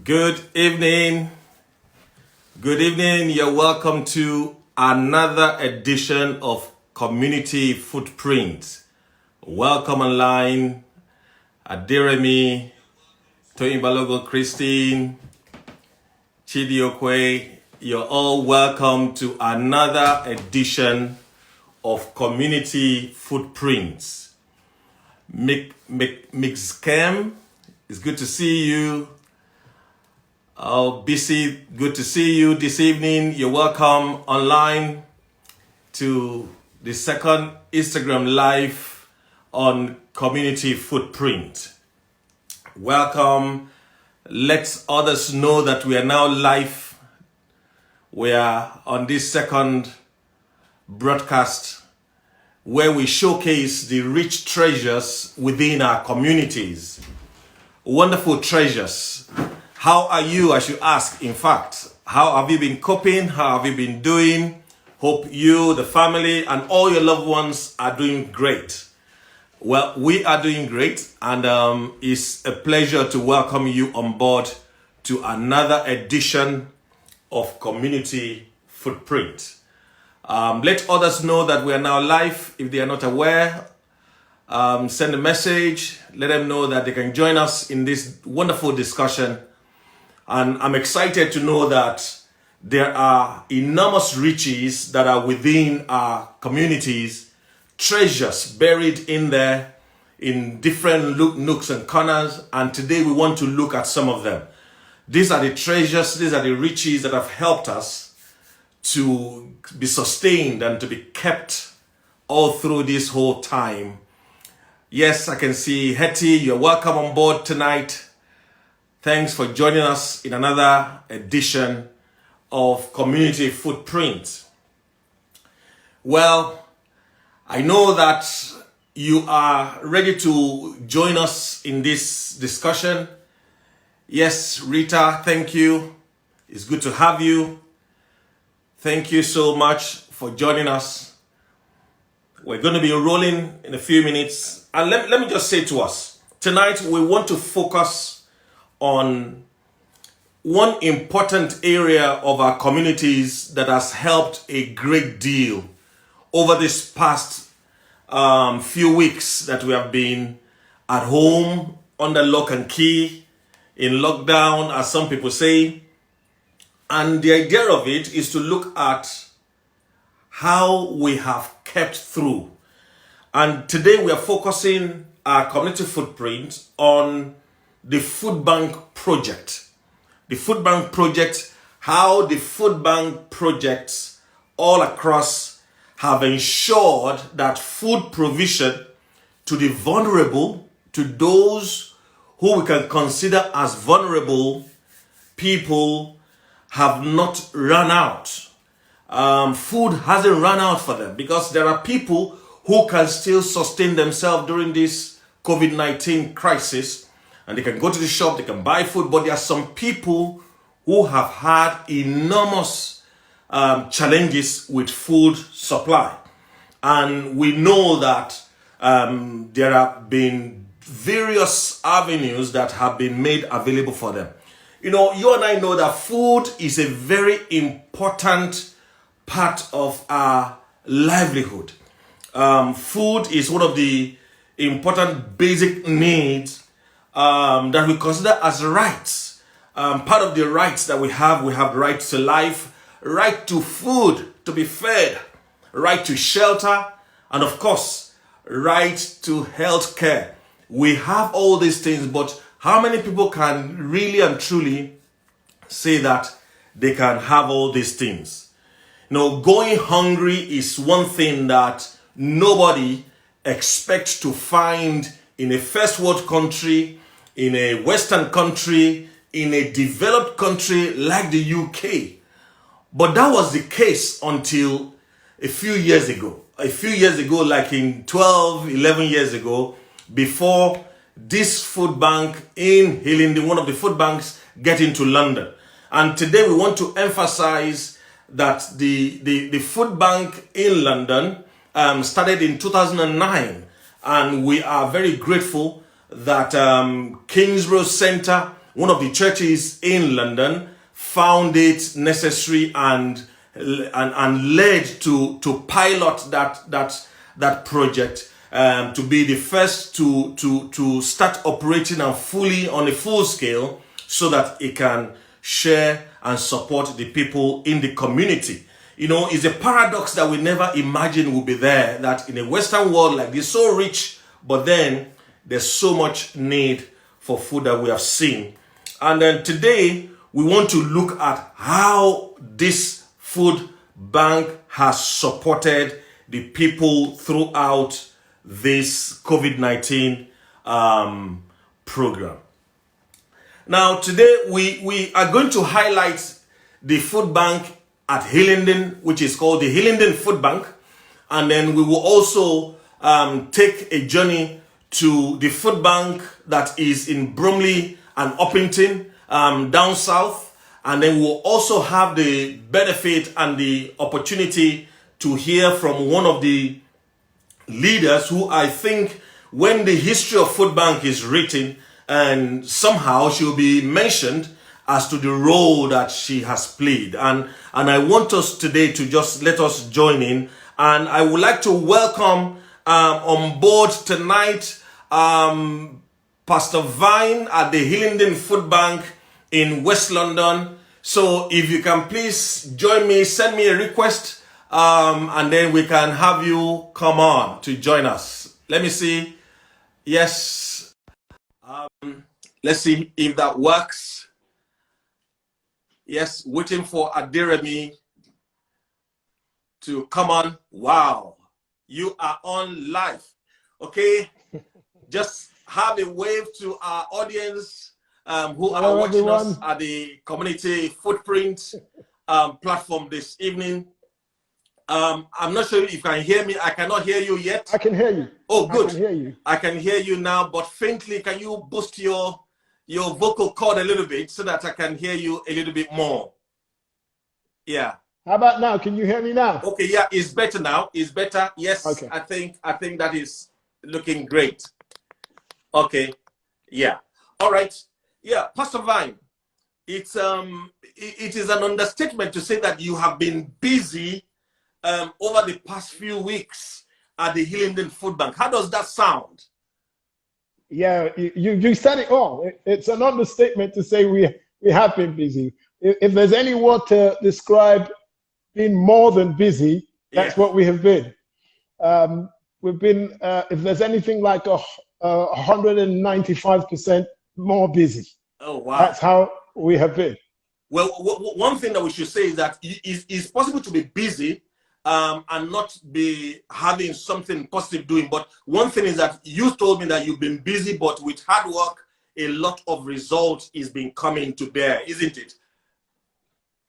Good evening. Good evening. You're welcome to another edition of Community Footprint. Welcome online. Adiremi, Toyin Balogun, Christine, Chidiokwe. You're all welcome to another edition of Community Footprints. Mixcam, it's good to see you. BC, good to see you this evening. You're welcome online to the second Instagram Live on Community Footprint. Welcome. Let others know that we are now live. We are on this second broadcast where we showcase the rich treasures within our communities. Wonderful treasures. How are you, I should ask, in fact? How have you been coping? How have you been doing? Hope you, the family, and all your loved ones are doing great. Well, we are doing great, and it's a pleasure to welcome you on board to another edition of Community Footprint. Let others know that we are now live. If they are not aware, send a message. Let them know that they can join us in this wonderful discussion. And I'm excited to know that there are enormous riches that are within our communities, treasures buried in there in different nooks and corners. And today we want to look at some of them. These are the treasures, these are the riches that have helped us to be sustained and to be kept all through this whole time. Yes, I can see Hetty, you're welcome on board tonight. Thanks for joining us in another edition of Community Footprint. Well, I know that you are ready to join us in this discussion. Yes, Rita, thank you. It's good to have you. Thank you so much for joining us. We're going to be rolling in a few minutes. And let me just say to us, tonight we want to focus on one important area of our communities that has helped a great deal over this past few weeks that we have been at home under lock and key, in lockdown, as some people say. And the idea of it is to look at how we have kept through. And today we are focusing our community footprint on the food bank project. The food bank project, how the food bank projects all across have ensured that food provision to the vulnerable, to those who we can consider as vulnerable people, have not run out. Food hasn't run out for them because there are people who can still sustain themselves during this COVID-19 crisis. And they can go to the shop, they can buy food, but there are some people who have had enormous challenges with food supply. And we know that there have been various avenues that have been made available for them. You know, you and I know that food is a very important part of our livelihood. Food is one of the important basic needs that we consider as rights. Part of the rights that we have right to life, right to food, to be fed, right to shelter, and of course, right to health care. We have all these things, but how many people can really and truly say that they can have all these things? You know, going hungry is one thing that nobody expects to find in a first world country, in a Western country, in a developed country like the UK. But that was the case until a few years ago. A few years ago, like in 11 years ago, before this food bank in Hillingdon, one of the food banks, get into London. And today we want to emphasize that the food bank in London started in 2009. And we are very grateful that Kingsborough Center one of the churches in London found it necessary and led to pilot that project, to be the first to start operating and fully on a full scale, so that it can share and support the people in the community. You know, it's a paradox that we never imagined would be there, that in a Western world like this, so rich, but then there's so much need for food that we have seen. And then today, we want to look at how this food bank has supported the people throughout this COVID-19 program. Now, today we are going to highlight the food bank at Hillingdon, which is called the Hillingdon Food Bank. And then we will also take a journey to the food bank that is in Bromley and Uppington, down south. And then we'll also have the benefit and the opportunity to hear from one of the leaders who, I think, when the history of food bank is written, and somehow she'll be mentioned as to the role that she has played. And I want us today to just let us join in. And I would like to welcome on board tonight Pastor Vine at the Hillingdon Food Bank in West London. So if you can please join me, send me a request, and then we can have you come on to join us. Let me see. Yes. Let's see if that works. Yes, waiting for Adiremi to come on. Wow, you are on live. Okay, just have a wave to our audience who are watching us at the Community Footprint platform this evening. I'm not sure if you can hear me. I cannot hear you yet. I can hear you. Oh, good. I can hear you. I can hear you now, but faintly. Can you boost your vocal cord a little bit so that I can hear you a little bit more? Yeah. How about now? Can you hear me now? Okay, yeah, it's better now. It's better. Yes, okay. I think that is looking great. Okay, yeah. All right. Yeah, Pastor Vine, it is an understatement to say that you have been busy over the past few weeks at the Hillingdon Food Bank. How does that sound? Yeah, you said it all. It's an understatement to say we have been busy. If there's any word to describe being more than busy, that's what we have been. We've been, if there's anything like 195% more busy. Oh, wow. That's how we have been. Well, one thing that we should say is that it's possible to be busy and not be having something positive doing. But one thing is that you told me that you've been busy, but with hard work, a lot of results is being coming to bear, isn't it?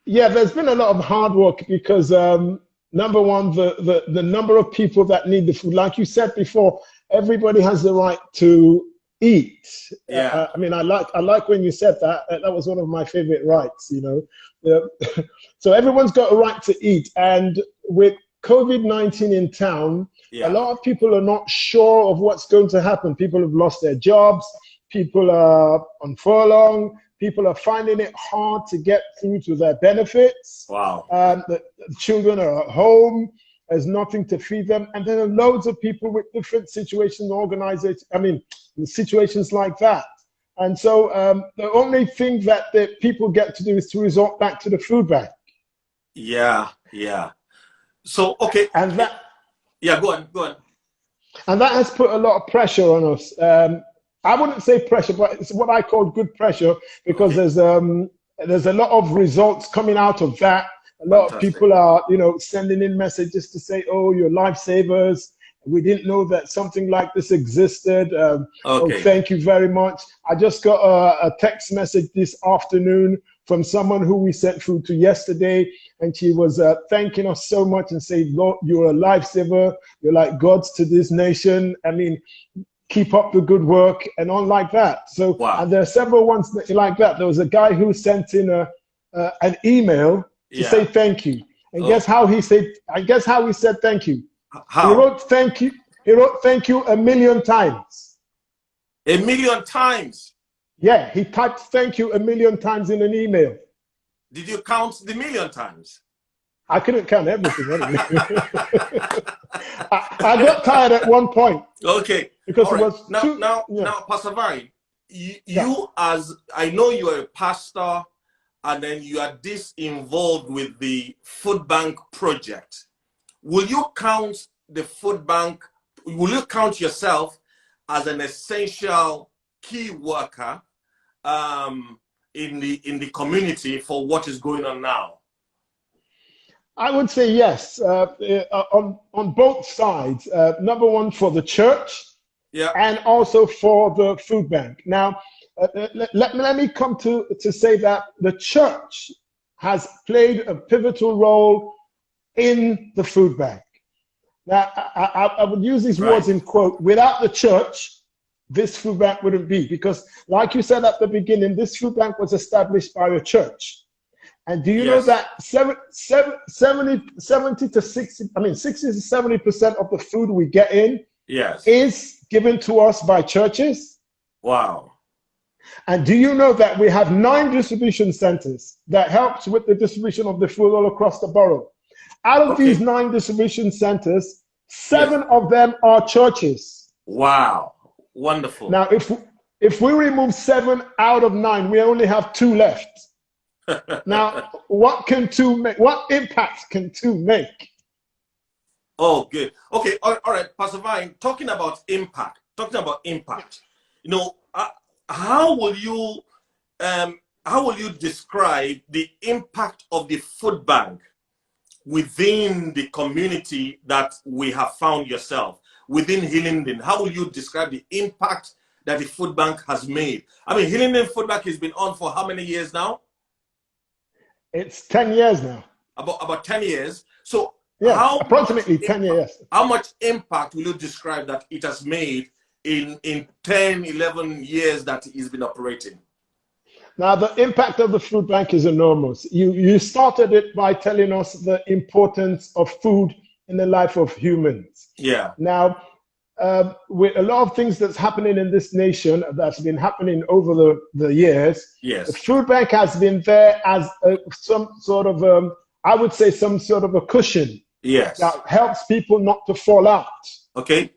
Yeah, there's been a lot of hard work because number one, the number of people that need the food, like you said before, everybody has the right to eat. Yeah. I mean, I like when you said that. That was one of my favorite rights, you know. So everyone's got a right to eat. And with COVID-19 in town, a lot of people are not sure of what's going to happen. People have lost their jobs. People are on furlough. People are finding it hard to get through to their benefits. Wow. The children are at home. There's nothing to feed them. And there are loads of people with different situations, situations like that. And so the only thing that the people get to do is to resort back to the food bank. Yeah. So, okay. And that, go on. And that has put a lot of pressure on us. I wouldn't say pressure, but it's what I call good pressure, because there's a lot of results coming out of that. A lot of people are, sending in messages to say, "Oh, you're lifesavers. We didn't know that something like this existed. Oh, thank you very much." I just got a text message this afternoon from someone who we sent food to yesterday, and she was thanking us so much and saying, "Lord, you're a lifesaver. You're like gods to this nation. I mean, keep up the good work," and on like that. So and there are several ones like that. There was a guy who sent in an email to say thank you. And guess how he said? I guess how he said thank you. How? He wrote thank you. He wrote thank you 1,000,000 times. 1,000,000 times. Yeah, he typed "thank you" 1,000,000 times in an email. Did you count the million times? I couldn't count everything anyway. I got tired at one point. Okay. Because all it right. was too. Yeah. Now, Pastor Vine, Yeah. you as I know you are a pastor, and then you are this involved with the food bank project. Will you count the food bank? Will you count yourself as an essential key worker in the community for what is going on now? I would say yes, on both sides. Number one, for the church, Yeah. and also for the food bank. Now, let me come to say that the church has played a pivotal role in the food bank. Now, I would use these words in quote. Without the church, this food bank wouldn't be, because like you said at the beginning, this food bank was established by a church. And do you know that 70 to 60, I mean 60 to 70% of the food we get in is given to us by churches? Wow. And do you know that we have 9 distribution centers that helps with the distribution of the food all across the borough? Out of these 9 distribution centers, 7 of them are churches. Wow. Wonderful. Now, if we remove 7 out of 9, we only have 2 left. Now, what can 2 make? What impact can 2 make? Oh, good. Okay, all right, Pastor Vine, talking about impact. You know, how will you describe the impact of the food bank within the community that we have found yourself within Hillingdon? How will you describe the impact that the food bank has made? I mean, Hillingdon Food Bank has been on for how many years now? It's 10 years now. About 10 years. So yeah, approximately 10 years. How much impact will you describe that it has made in 10, 11 years that it's been operating? Now, the impact of the food bank is enormous. You started it by telling us the importance of food in the life of humans. Yeah. Now, with a lot of things that's happening in this nation, that's been happening over the years, the food bank has been there as some sort of, I would say, some sort of a cushion that helps people not to fall out. Okay.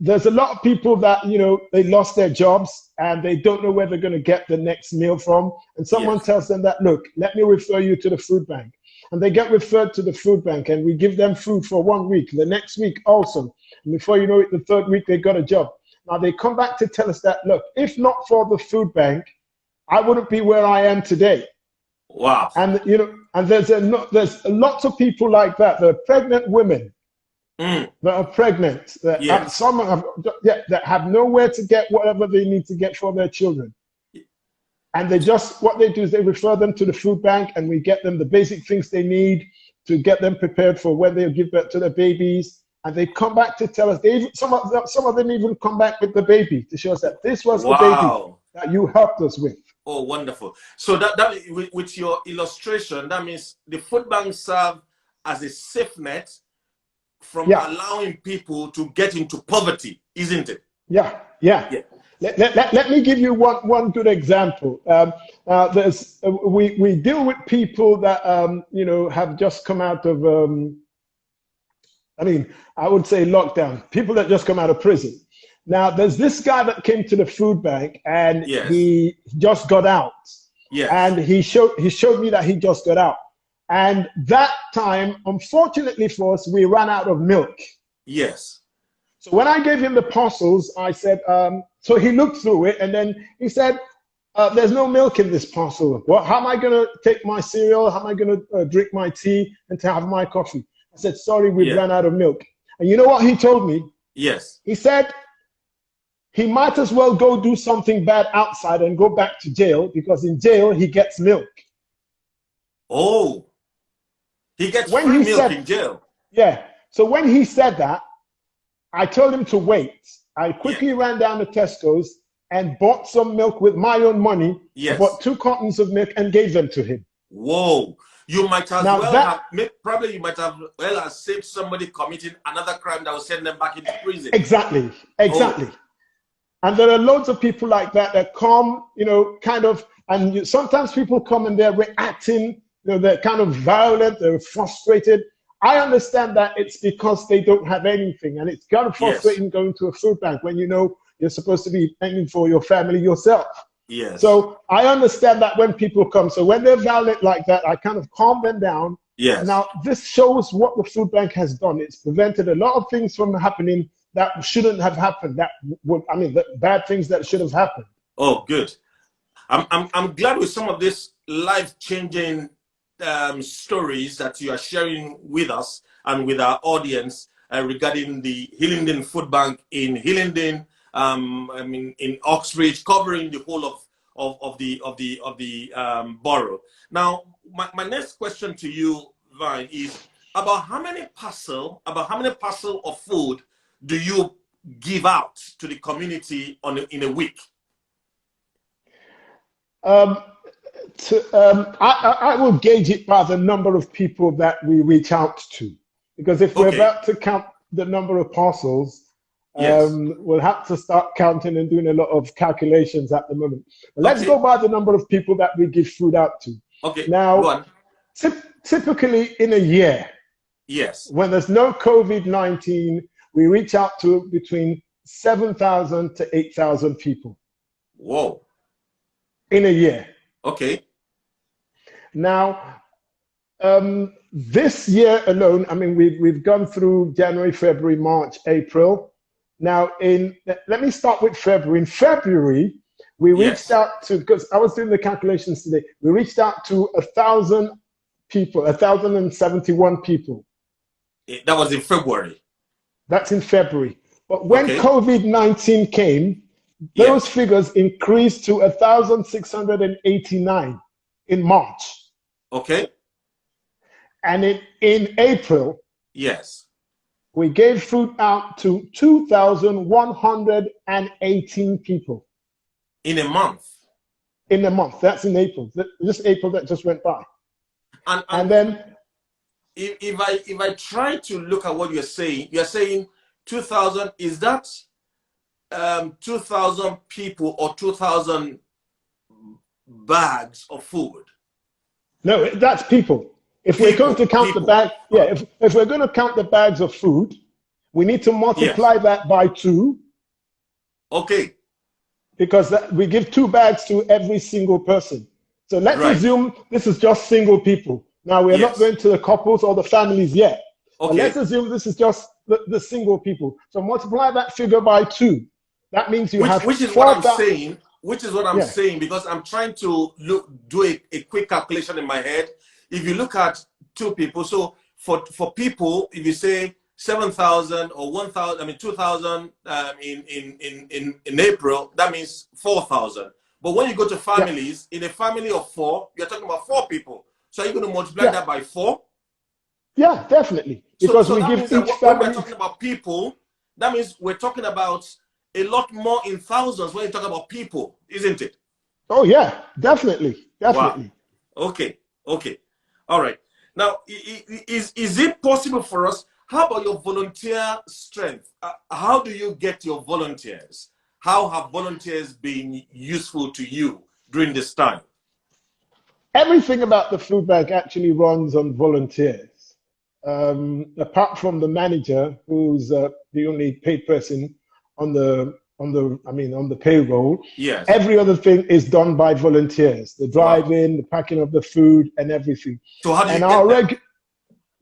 There's a lot of people that, you know, they lost their jobs and they don't know where they're going to get the next meal from. And someone tells them that, look, let me refer you to the food bank. And they get referred to the food bank, and we give them food for 1 week. The next week also. And before you know it, the 3rd week, they got a job. Now they come back to tell us that, look, if not for the food bank, I wouldn't be where I am today. Wow. And, you know, and there's lots of people like that. There are pregnant women that are pregnant, that some have, that have nowhere to get whatever they need to get for their children. And they just, what they do is they refer them to the food bank, and we get them the basic things they need to get them prepared for when they give birth to their babies. And they come back to tell us, some of them even come back with the baby to show us that this was the baby that you helped us with. Oh, wonderful. So that with your illustration, that means the food bank serve as a safe net from allowing people to get into poverty, isn't it? Yeah. Let me give you one good example. We deal with people that you know, have just come out of I would say lockdown. People that just come out of prison. Now, there's this guy that came to the food bank, and he just got out. And he showed me that he just got out. And that time, unfortunately for us, we ran out of milk. Yes. So when I gave him the parcels, I said, so he looked through it, and then he said, there's no milk in this parcel. Well, how am I going to take my cereal? How am I going to drink my tea and to have my coffee? I said, sorry, we ran out of milk. And you know what he told me? Yes. He said he might as well go do something bad outside and go back to jail, because in jail he gets milk. Oh, he gets free milk in jail. Yeah. So when he said that, I told him to wait. I quickly ran down to Tesco's and bought some milk with my own money. Yes. Bought 2 cartons of milk and gave them to him. Whoa. You might as you might have saved somebody committing another crime that will send them back into prison. Exactly. Oh. And there are loads of people like that that come, you know, kind of, and sometimes people come and they're reacting, you know, they're kind of violent, they're frustrated. I understand that it's because they don't have anything, and it's kind of Yes. frustrating going to a food bank when you know you're supposed to be paying for your family yourself. Yes. So I understand that when people come, so when they're violent like that, I kind of calm them down. Yes. Now, this shows what the food bank has done. It's prevented a lot of things from happening that shouldn't have happened. That would, I mean, the bad things that should have happened. Oh, good. I'm glad with some of these life-changing stories that you are sharing with us and with our audience regarding the Hillingdon Food Bank in Hillingdon, I mean in Oxbridge, covering the whole of the borough. Now, my next question to you, Vine, is about how many parcel of food do you give out to the community in a week? I will gauge it by the number of people that we reach out to, because if we're Okay. about to count the number of parcels, Yes. we'll have to start counting and doing a lot of calculations at the moment. But let's Okay. go by the number of people that we give food out to. Okay. Now, go on. Typically in a year, Yes. when there's no COVID-19, we reach out to between 7,000 to 8,000 people Whoa. in a year. Okay. Now, this year alone, I mean, we've gone through January, February, March, April. Now, let me start with February. In February, we reached out to, because I was doing the calculations today, we reached out to 1,000 people, 1,071 people. That was in February. That's in February. But when Okay. COVID-19 came, those figures increased to 1,689 in March. Okay. And in April, Yes. we gave food out to 2,118 people. In a month. In a month. That's in April. This April that just went by. And then if I try to look at what you're saying 2,000, is that 2,000 people or 2,000 bags of food? No, that's people. If we're going to count the bag, if we're going to count the bags of food, we need to multiply that by 2. Okay. Because we give 2 bags to every single person. So let's assume this is just single people. Now, we're not going to the couples or the families yet. Okay. But let's assume this is just the single people. So multiply that figure by 2. That means you have which is what I'm saying. Which is what I'm saying, because I'm trying to do a quick calculation in my head. If you look at 2 people, so for people, if you say 7,000 or 1,000, I mean 2,000 in April, that means 4,000. But when you go to families, in a family of 4, you're talking about 4 people. So are you going to multiply that by 4? Yeah, definitely. Because so we that give means each that family. when we're talking about people, that means we're talking about a lot more in thousands when you talk about people, isn't it? Oh yeah, definitely. Wow. Okay. All right. Now, is it possible for us? How about your volunteer strength? How do you get your volunteers? How have volunteers been useful to you during this time? Everything about the food bank actually runs on volunteers. Apart from the manager, who's the only paid person on the payroll. Yes. Every other thing is done by volunteers. The driving, the packing of the food, and everything. So how do you get that?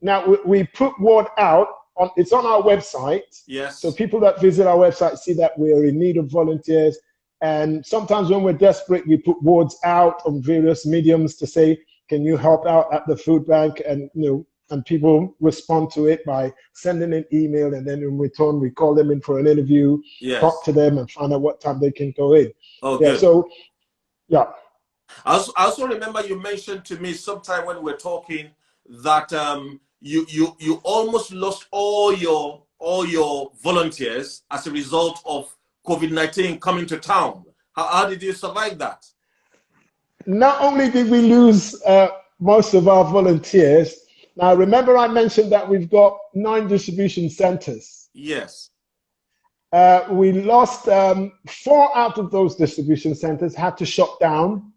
Now we put word out it's on our website. Yes. So people that visit our website see that we're in need of volunteers. And sometimes when we're desperate, we put words out on various mediums to say, can you help out at the food bank? And and people respond to it by sending an email, and then in return we call them in for an interview, talk to them, and find out what time they can go in. Oh, yeah. Good. So, yeah. I also remember you mentioned to me sometime when we were talking that you almost lost all your volunteers as a result of COVID-19 coming to town. How did you survive that? Not only did we lose most of our volunteers. Now, remember I mentioned that we've got 9 distribution centers. Yes. We lost 4 out of those distribution centers had to shut down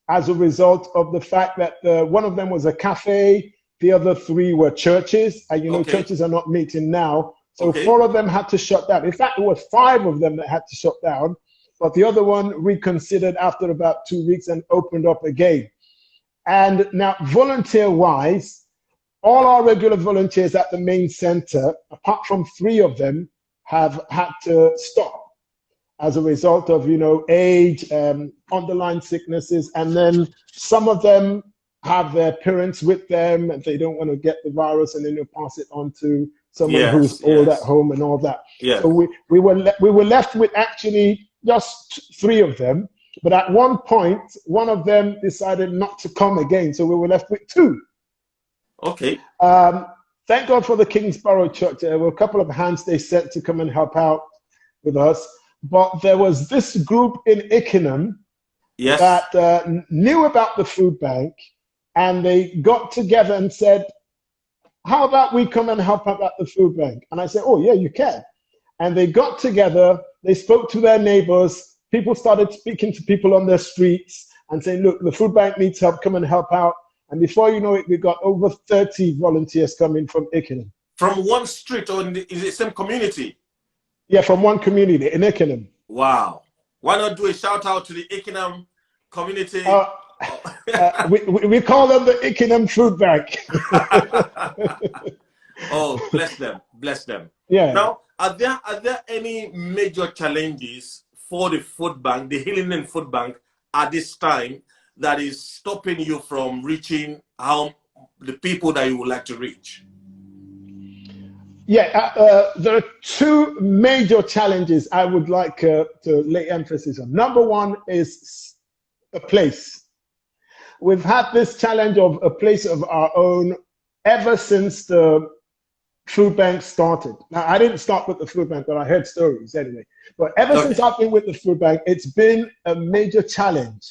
as a result of the fact that one of them was a cafe, the other 3 were churches, and you know churches are not meeting now, so 4 of them had to shut down. In fact, it was 5 of them that had to shut down, but the other one reconsidered after about 2 weeks and opened up again. And now, volunteer-wise, all our regular volunteers at the main center, apart from 3 of them, have had to stop as a result of, you know, age, underlying sicknesses, and then some of them have their parents with them and they don't want to get the virus and then they'll pass it on to someone who's old at home and all that. So we were left with actually just 3 of them, but at one point, one of them decided not to come again, so we were left with 2. Thank God for the Kingsborough Church. There were a couple of hands they sent to come and help out with us. But there was this group in Ickenham that knew about the food bank, and they got together and said, how about we come and help out at the food bank? And I said, oh yeah, you can. And they got together, they spoke to their neighbors, people started speaking to people on their streets and saying, look, the food bank needs help, come and help out. And before you know it, we got over 30 volunteers coming from Ickenham. From one street, or is it the same community? Yeah, from one community in Ickenham. Wow. Why not do a shout out to the Ickenham community? We call them the Ickenham Food Bank. Oh, bless them. Bless them. Yeah. Now, are there any major challenges for the food bank, the Hillingdon Food Bank, at this time that is stopping you from reaching the people that you would like to reach? Yeah, there are 2 major challenges I would like to lay emphasis on. Number 1 is a place. We've had this challenge of a place of our own ever since the food bank started. Now, I didn't start with the food bank, but I heard stories anyway. But ever since I've been with the food bank, it's been a major challenge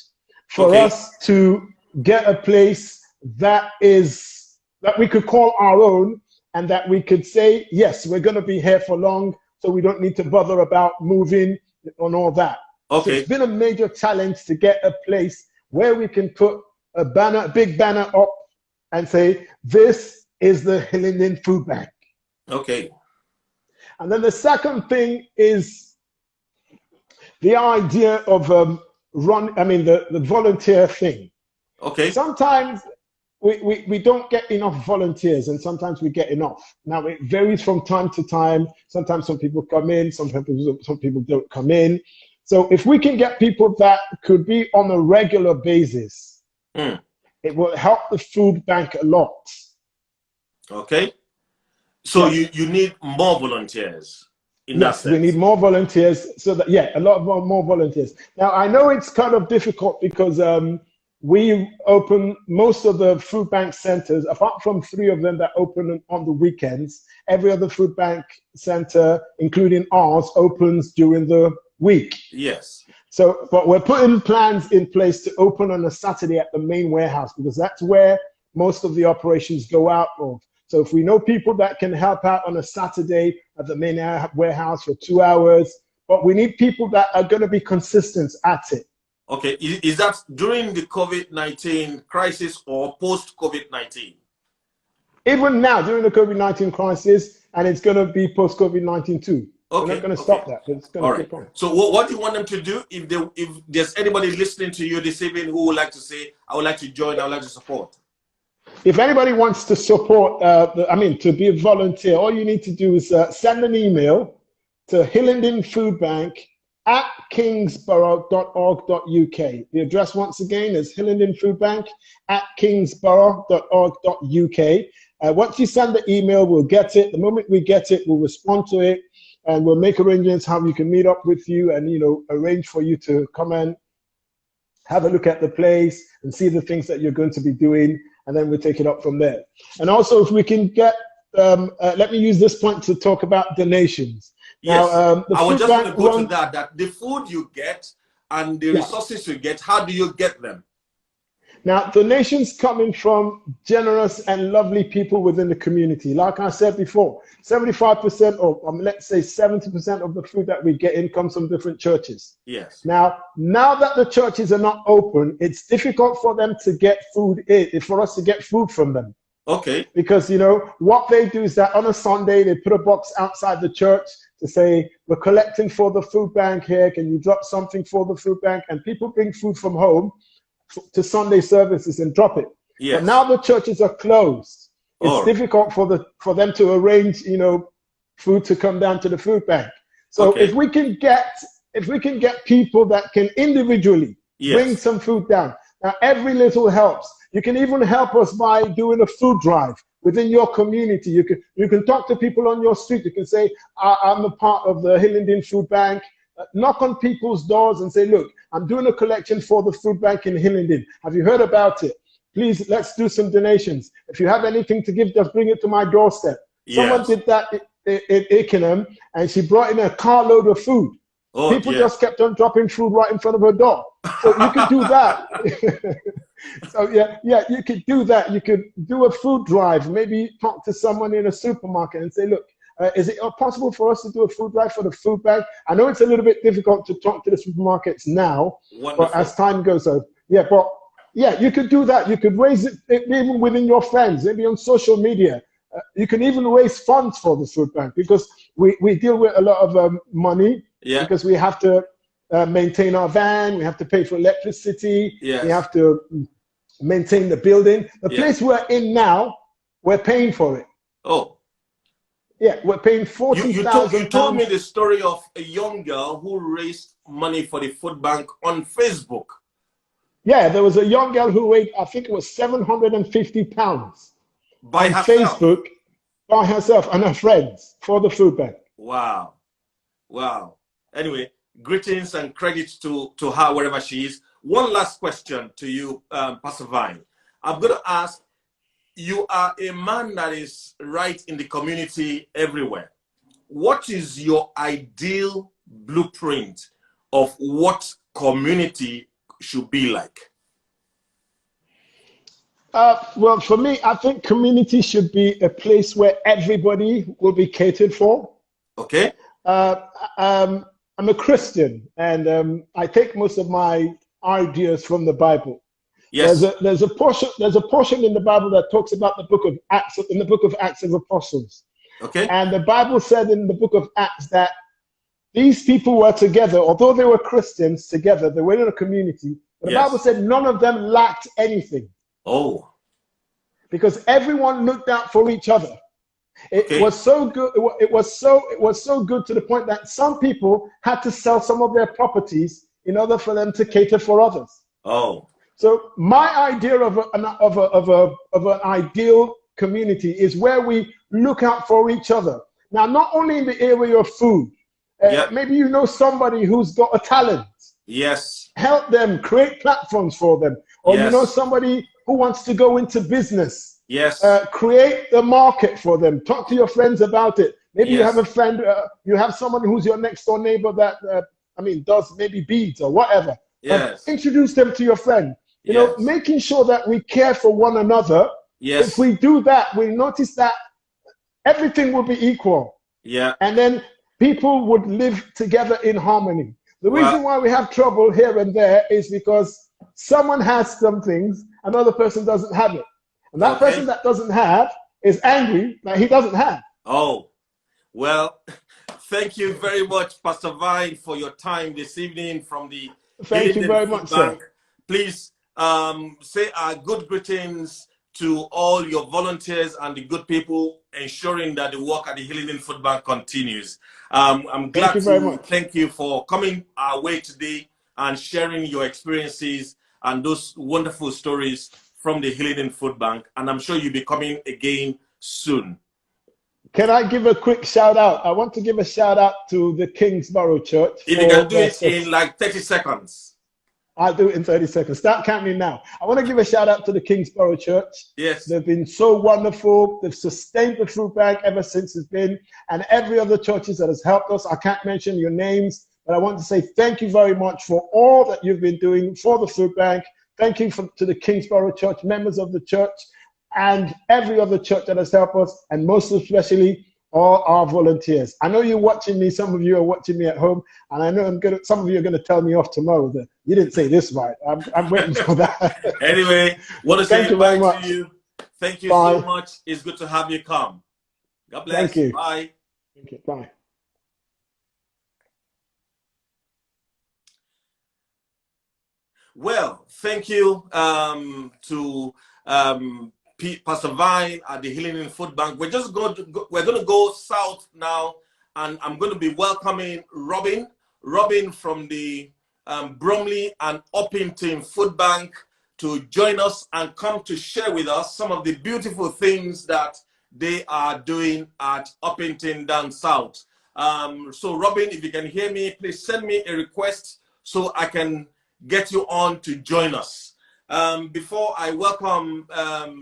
for us to get a place that we could call our own, and that we could say, yes, we're going to be here for long, so we don't need to bother about moving and all that. So it's been a major challenge to get a place where we can put a big banner up and say, this is the Hillingdon Food Bank. And then the second thing is the idea of the volunteer thing. Sometimes we don't get enough volunteers, and sometimes we get enough. Now, it varies from time to time. Sometimes some people come in, some people don't come in. So if we can get people that could be on a regular basis, it will help the food bank a lot. So you need more volunteers in that sense. We need more volunteers, so that, a lot more volunteers. Now, I know it's kind of difficult because we open most of the food bank centers, apart from 3 of them that open on the weekends. Every other food bank center, including ours, opens during the week. So, but we're putting plans in place to open on a Saturday at the main warehouse, because that's where most of the operations go out of. So if we know people that can help out on a Saturday at the main warehouse for 2 hours, but we need people that are going to be consistent at it. Is that during the COVID-19 crisis or post-COVID-19? Even now, during the COVID-19 crisis, and it's going to be post-COVID-19 too. We're not going to stop that. It's going to keep on. So what do you want them to do if there's anybody listening to you this evening who would like to say, I would like to join, I would like to support? If anybody wants to support, to be a volunteer, all you need to do is send an email to Hillingdon Food Bank at kingsborough.org.uk. The address once again is Hillingdon Food Bank at kingsborough.org.uk. Once you send the email, we'll get it. The moment we get it, we'll respond to it, and we'll make arrangements how we can meet up with you and, arrange for you to come and have a look at the place and see the things that you're going to be doing, and then we'll take it up from there. And also, if we can get, let me use this point to talk about donations. Yes, now, I was just going to go to that the food you get and the resources you get, how do you get them? Now, donations coming from generous and lovely people within the community. Like I said before, 75% or let's say 70% of the food that we get in comes from different churches. Yes. Now that the churches are not open, it's difficult for them to get food in, for us to get food from them. Okay. Because, you know, what they do is that on a Sunday, they put a box outside the church to say, we're collecting for the food bank here. Can you drop something for the food bank? And people bring food from home to Sunday services and drop it. Yes. But now the churches are closed. It's difficult for them to arrange, you know, food to come down to the food bank. So if we can get people that can individually bring some food down. Now every little helps. You can even help us by doing a food drive within your community. You can talk to people on your street. You can say, I'm a part of the Hillingdon Food Bank. Knock on people's doors and say, look, I'm doing a collection for the food bank in Hillingdon. Have you heard about it? Please, let's do some donations. If you have anything to give, just bring it to my doorstep. Yes. Someone did that in Ickenham, and she brought in a carload of food. People just kept on dropping food right in front of her door. So you could do that. So you could do that. You could do a food drive. Maybe talk to someone in a supermarket and say, look, is it possible for us to do a food drive for the food bank? I know it's a little bit difficult to talk to the supermarkets now, but as time goes on, you could do that. You could raise it even within your friends, maybe on social media. You can even raise funds for the food bank, because we deal with a lot of money, because we have to maintain our van, we have to pay for electricity, we have to maintain the building. The place we're in now, we're paying for it. Oh. Yeah, we're paying 40,000. You told me the story of a young girl who raised money for the food bank on Facebook. Yeah, there was a young girl who raised, I think it was £750 by on herself. Facebook, by herself and her friends, for the food bank. Wow. Wow. Anyway, greetings and credits to her wherever she is. One last question to you, Pastor Vine. I'm going to ask, you are a man that is right in the community everywhere. What is your ideal blueprint of what community should be like? Well, for me, I think community should be a place where everybody will be catered for. Okay. I'm a Christian, and I take most of my ideas from the Bible. Yes. There's a portion in the Bible that talks about the book of Acts, in the book of Acts of Apostles. Okay. And the Bible said in the book of Acts that these people were together, although they were Christians together, they were in a community. But the Bible said none of them lacked anything. Oh. Because everyone looked out for each other. It was so good. It was so good to the point that some people had to sell some of their properties in order for them to cater for others. Oh. So my idea of an ideal community is where we look out for each other. Now, not only in the area of food. Maybe you know somebody who's got a talent. Yes. Help them, create platforms for them. Or you know somebody who wants to go into business. Yes. Create the market for them. Talk to your friends about it. Maybe you have a friend, you have someone who's your next door neighbor that, does maybe beads or whatever. Yes. Introduce them to your friend. You know, making sure that we care for one another. Yes. If we do that, we notice that everything will be equal. Yeah. And then people would live together in harmony. The reason why we have trouble here and there is because someone has some things, another person doesn't have it. And that person that doesn't have is angry that he doesn't have. Oh, well, thank you very much, Pastor Vine, for your time this evening from the Thank you very much, sir. Please say our good greetings to all your volunteers and the good people ensuring that the work at the Hillingdon Food Bank continues. I'm glad to thank you for coming our way today and sharing your experiences and those wonderful stories from the Hillingdon Food Bank. And I'm sure you'll be coming again soon. Can I give a quick shout out? I want to give a shout out to the Kingsborough Church. If you can do it in like 30 seconds. I'll do it in 30 seconds. Start counting now. I want to give a shout out to the Kingsborough Church. Yes. They've been so wonderful. They've sustained the food bank ever since it's been, and every other churches that has helped us. I can't mention your names, but I want to say thank you very much for all that you've been doing for the food bank. Thank you to the Kingsborough Church, members of the church, and every other church that has helped us, and most especially all our volunteers. I know you're watching me. Some of you are watching me at home, and I know some of you are going to tell me off tomorrow that you didn't say this right. I'm waiting for that. Anyway, want to say bye to you. Thank you so much. It's good to have you come. God bless. Thank you. Bye. Thank you. Bye. Well, thank you to Pastor Vine at the Hillingdon Food Bank. We're going to go south now, and I'm going to be welcoming Robin from the Bromley and Uppington Food Bank to join us and come to share with us some of the beautiful things that they are doing at Uppington down south. So Robin, if you can hear me, please send me a request so I can get you on to join us. Before I welcome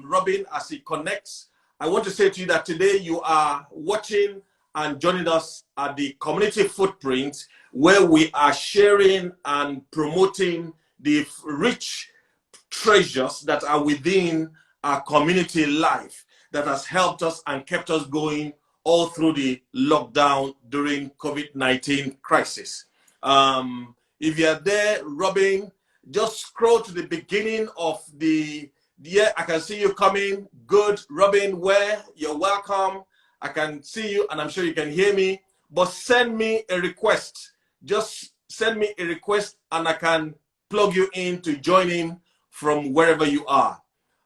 Robin as he connects, I want to say to you that today you are watching and joining us at the Community Footprint, where we are sharing and promoting the rich treasures that are within our community life that has helped us and kept us going all through the lockdown during COVID-19 crisis. If you're there, Robin, just scroll to the beginning of the year. I can see you coming. Good. Robin, where? You're welcome. I can see you, and I'm sure you can hear me. But send me a request. Just send me a request, and I can plug you in to join in from wherever you are.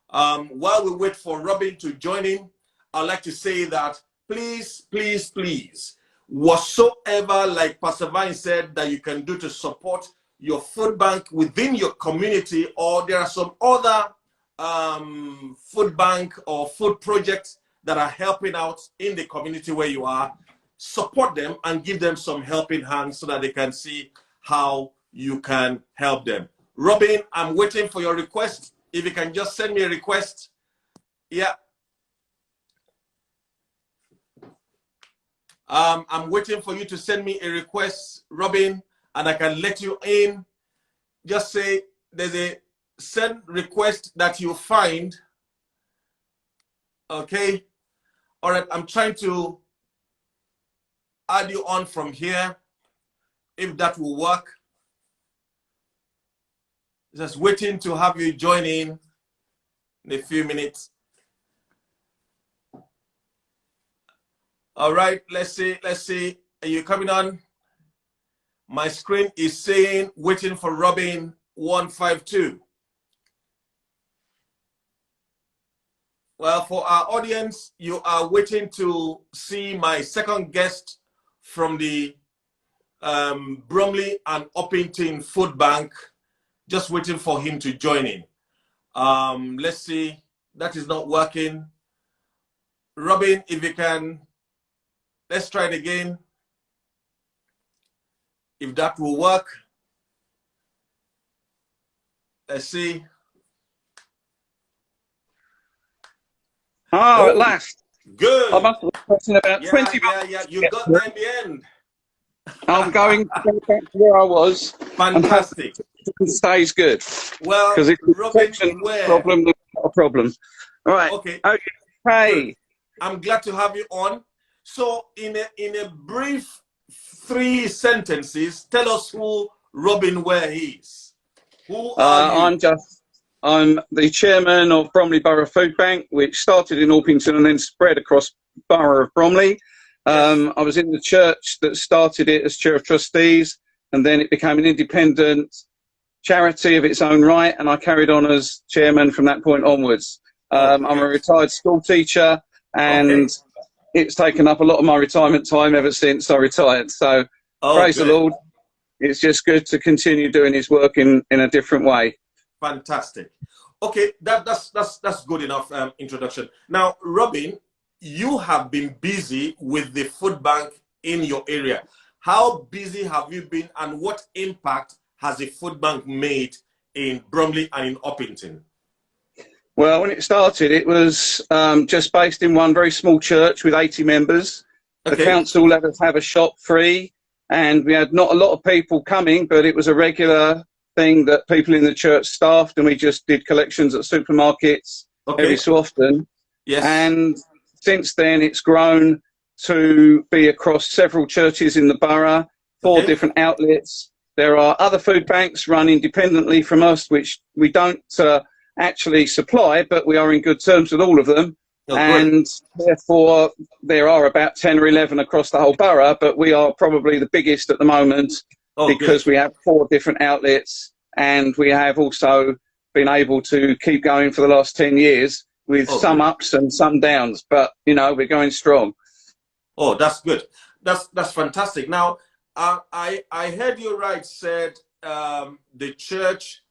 While we wait for Robin to join in, I'd like to say that please, please, please, whatsoever, like Pastor Vine said, that you can do to support your food bank within your community, or there are some other food bank or food projects that are helping out in the community where you are, support them and give them some helping hands so that they can see how you can help them. Robin, I'm waiting for your request. If you can just send me a request. Yeah. I'm waiting for you to send me a request, Robin, and I can let you in. Just say there's a send request that you find. Okay. All right. I'm trying to add you on from here, if that will work. Just waiting to have you join in a few minutes. All right, let's see. Are you coming on? My screen is saying waiting for Robin 152. Well, for our audience, you are waiting to see my second guest from the Bromley and Uppington Food Bank. Just waiting for him to join in. Let's see. That is not working. Robin, if you can, let's try it again. If that will work. Let's see. Oh, at last. Good. I must have been pressing about 20 minutes. Yeah, you got there in the end. I'm going back to where I was. Fantastic. It stays good. Well, because it's Robin, a problem, not a problem. All right. Okay. Hey. I'm glad to have you on. So, in a brief 3 sentences, tell us who Robin Ware is. Who are you? I'm the chairman of Bromley Borough Food Bank, which started in Orpington and then spread across Borough of Bromley. Yes. I was in the church that started it as chair of trustees, and then it became an independent charity of its own right, and I carried on as chairman from that point onwards. I'm a retired school teacher, and it's taken up a lot of my retirement time ever since I retired. So praise the Lord. It's just good to continue doing his work in a different way. Fantastic. Okay, that's good enough introduction. Now, Robin, you have been busy with the food bank in your area. How busy have you been, and what impact has the food bank made in Bromley and in Uppington? Well, when it started, it was just based in one very small church with 80 members. The council let us have a shop free, and we had not a lot of people coming, but it was a regular thing that people in the church staffed, and we just did collections at supermarkets every so often. Yes. And since then, it's grown to be across several churches in the borough, 4 different outlets. There are other food banks run independently from us, which we don't actually supply, but we are in good terms with all of them. And therefore, there are about 10 or 11 across the whole borough, but we are probably the biggest at the moment because we have 4 different outlets, and we have also been able to keep going for the last 10 years with some ups and some downs, but, you know, we're going strong. Oh, that's good. That's fantastic. Now, I heard you right, said the church,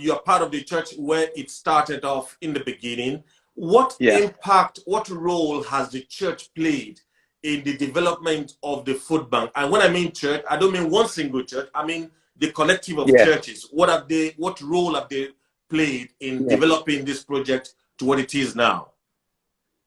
you are part of the church where it started off in the beginning. What impact, what role has the church played in the development of the food bank? And when I mean church, I don't mean one single church. I mean the collective of churches. What role have they played in developing this project to what it is now?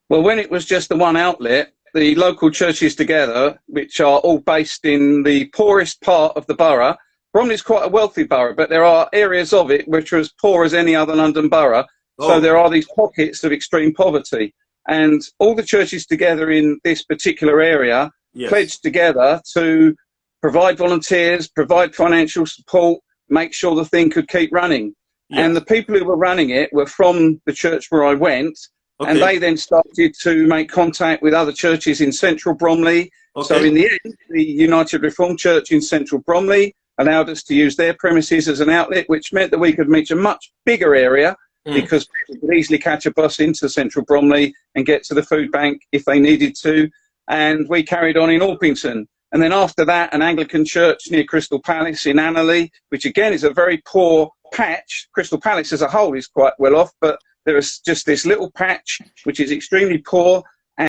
Well, when it was just the one outlet, the local churches together, which are all based in the poorest part of the borough. Bromley is quite a wealthy borough, but there are areas of it which are as poor as any other London borough. So there are these pockets of extreme poverty, and all the churches together in this particular area pledged together to provide volunteers, provide financial support, make sure the thing could keep running. And the people who were running it were from the church where I went, and they then started to make contact with other churches in central Bromley. So in the end, the United Reformed Church in central Bromley allowed us to use their premises as an outlet, which meant that we could reach a much bigger area because people could easily catch a bus into central Bromley and get to the food bank if they needed to. And we carried on in Orpington. And then after that, an Anglican church near Crystal Palace in Annerley, which again is a very poor patch. Crystal Palace as a whole is quite well off, but there is just this little patch which is extremely poor.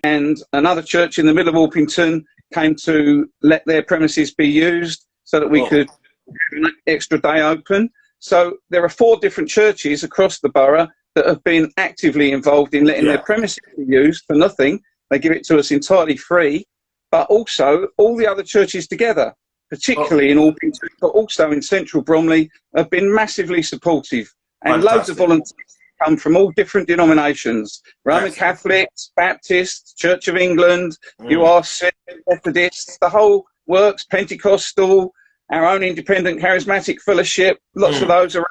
And another church in the middle of Orpington came to let their premises be used so that we could have an extra day open. So there are 4 different churches across the borough that have been actively involved in letting their premises be used for nothing. They give it to us entirely free, but also all the other churches together, particularly in Orpington, but also in central Bromley, have been massively supportive. And loads of volunteers come from all different denominations, Roman Catholics, Baptists, Church of England, URC, Methodists, the whole works, Pentecostal, our own independent charismatic fellowship, lots of those are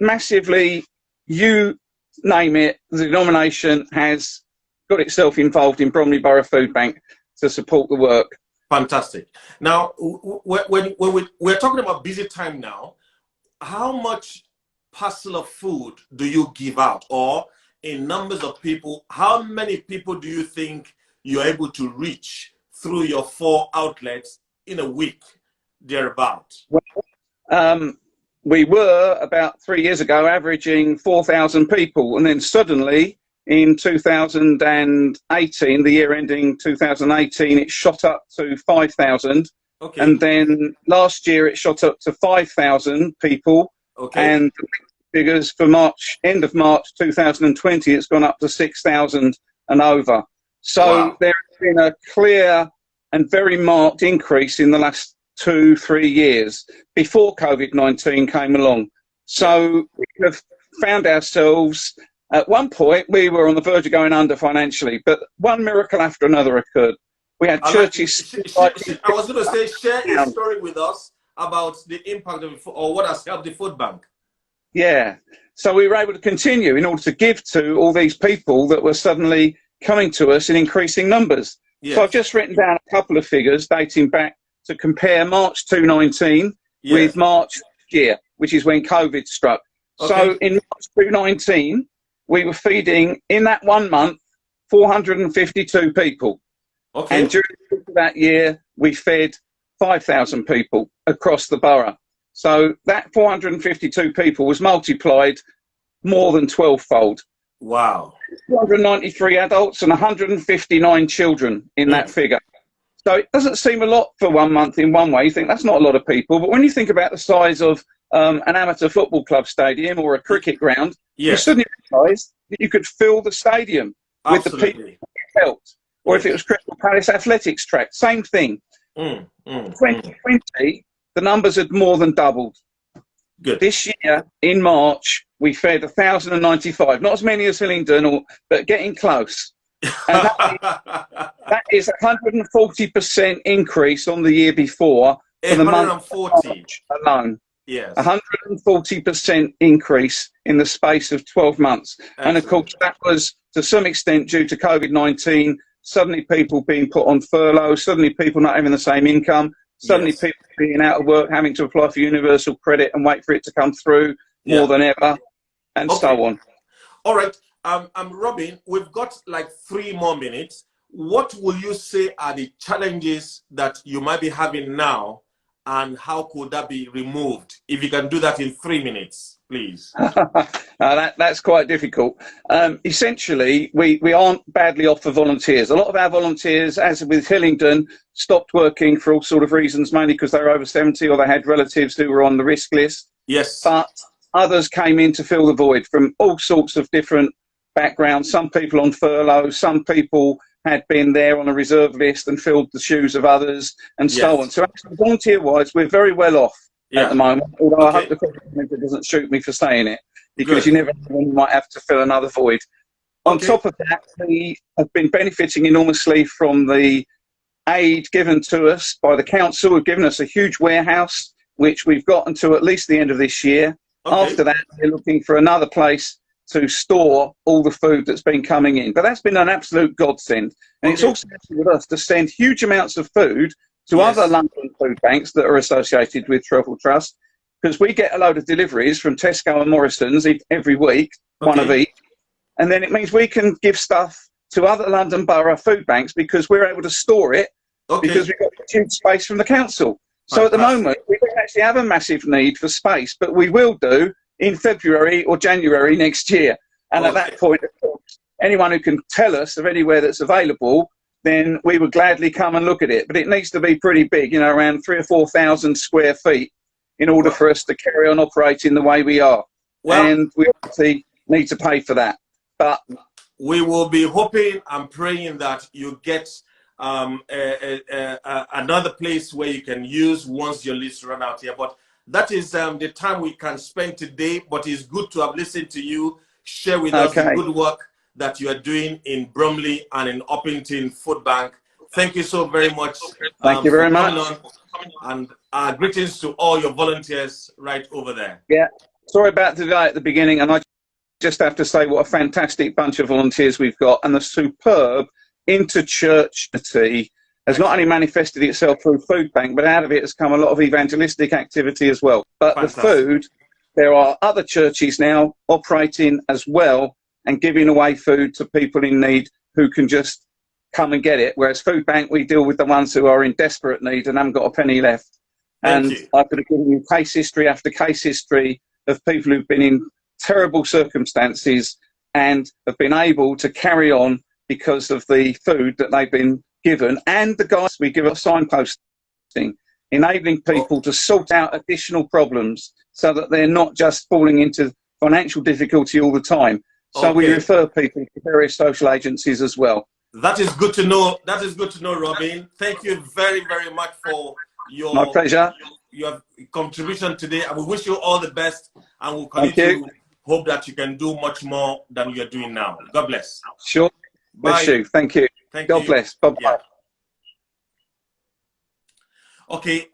massively, you name it, the denomination has got itself involved in Bromley Borough Food Bank to support the work. Fantastic. Now, when we're talking about busy time now, how much parcel of food do you give out? Or in numbers of people, how many people do you think you're able to reach through your 4 outlets in a week, thereabout? Well, we were about 3 years ago averaging 4,000 people, and then suddenly in 2018, the year ending 2018, it shot up to 5,000. And then last year it shot up to 5,000 people. And the figures for March, end of March 2020, it's gone up to 6,000 and over. So there has been a clear and very marked increase in the last 2-3 years before COVID-19 came along. So we have found ourselves, at one point we were on the verge of going under financially, but one miracle after another occurred. We had churches. I was going to say, share a story with us about the impact of, or what has helped the food bank. Yeah. So we were able to continue in order to give to all these people that were suddenly coming to us in increasing numbers. So I've just written down a couple of figures dating back to compare March 2019 with March this year, which is when COVID struck. So in March 2019, we were feeding, in that 1 month, 452 people. And during that year, we fed 5,000 people across the borough. So that 452 people was multiplied more than 12-fold. Wow. 293 adults and 159 children in that figure. So it doesn't seem a lot for 1 month in one way. You think that's not a lot of people. But when you think about the size of an amateur football club stadium or a cricket ground, you suddenly realise that you could fill the stadium with the people who helped. Or if it was Crystal Palace Athletics track, same thing. 2020, the numbers had more than doubled. Good. This year, in March, we fed 1,095. Not as many as Hillingdon, but getting close. And that is a 140% increase on the year before for the month of March alone. Yes. 140% increase in the space of 12 months. Excellent. And of course, that was to some extent due to COVID-19, suddenly people being put on furlough, suddenly people not having the same income, suddenly people being out of work, having to apply for universal credit and wait for it to come through more than ever, and so on. All right. Robin, we've got like 3 more minutes. What will you say are the challenges that you might be having now, and how could that be removed? If you can do that in 3 minutes, please. That's quite difficult. Essentially, we aren't badly off for volunteers. A lot of our volunteers, as with Hillingdon, stopped working for all sort of reasons, mainly because they were over 70 or they had relatives who were on the risk list. Yes. But others came in to fill the void from all sorts of different backgrounds. Some people on furlough, some people had been there on a reserve list and filled the shoes of others, and so on. So actually, volunteer-wise, we're very well off at the moment, although I hope the Minister doesn't shoot me for saying it, because you never know when you might have to fill another void. On top of that, we have been benefiting enormously from the aid given to us by the council, who have given us a huge warehouse, which we've got until at least the end of this year. After that, we're looking for another place to store all the food that's been coming in. But that's been an absolute godsend. And it's also with us to send huge amounts of food to other London food banks that are associated with Truffle Trust, because we get a load of deliveries from Tesco and Morrison's every week, one of each. And then it means we can give stuff to other London Borough food banks because we're able to store it because we've got huge space from the council. So at the moment, we don't actually have a massive need for space, but we will do in February or January next year. And at that point, of course, anyone who can tell us of anywhere that's available, then we would gladly come and look at it. But it needs to be pretty big, you know, around 3,000 or 4,000 square feet in order for us to carry on operating the way we are. And we obviously need to pay for that. But we will be hoping and praying that you get another place where you can use once your list run out here. But that is the time we can spend today. But it's good to have listened to you share with us the good work that you are doing in Bromley and in Uppington Food Bank. Thank you so very much. Thank you very much. And greetings to all your volunteers right over there. Yeah, sorry about the delay at the beginning, and I just have to say what a fantastic bunch of volunteers we've got, and the superb inter-churchity has not only manifested itself through Food Bank, but out of it has come a lot of evangelistic activity as well. But the food, there are other churches now operating as well and giving away food to people in need who can just come and get it. Whereas Food Bank, we deal with the ones who are in desperate need and haven't got a penny left. And I could have given you case history after case history of people who've been in terrible circumstances and have been able to carry on because of the food that they've been given. And the guys, we give a signposting, enabling people to sort out additional problems so that they're not just falling into financial difficulty all the time. So we refer people to various social agencies as well. That is good to know. That is good to know, Robin. Thank you very, very much for your, my pleasure. Your contribution today. And we wish you all the best, and we'll continue to hope that you can do much more than you're doing now. God bless. Sure. Bless you. Thank you. God bless. Bye-bye. Yeah. Okay.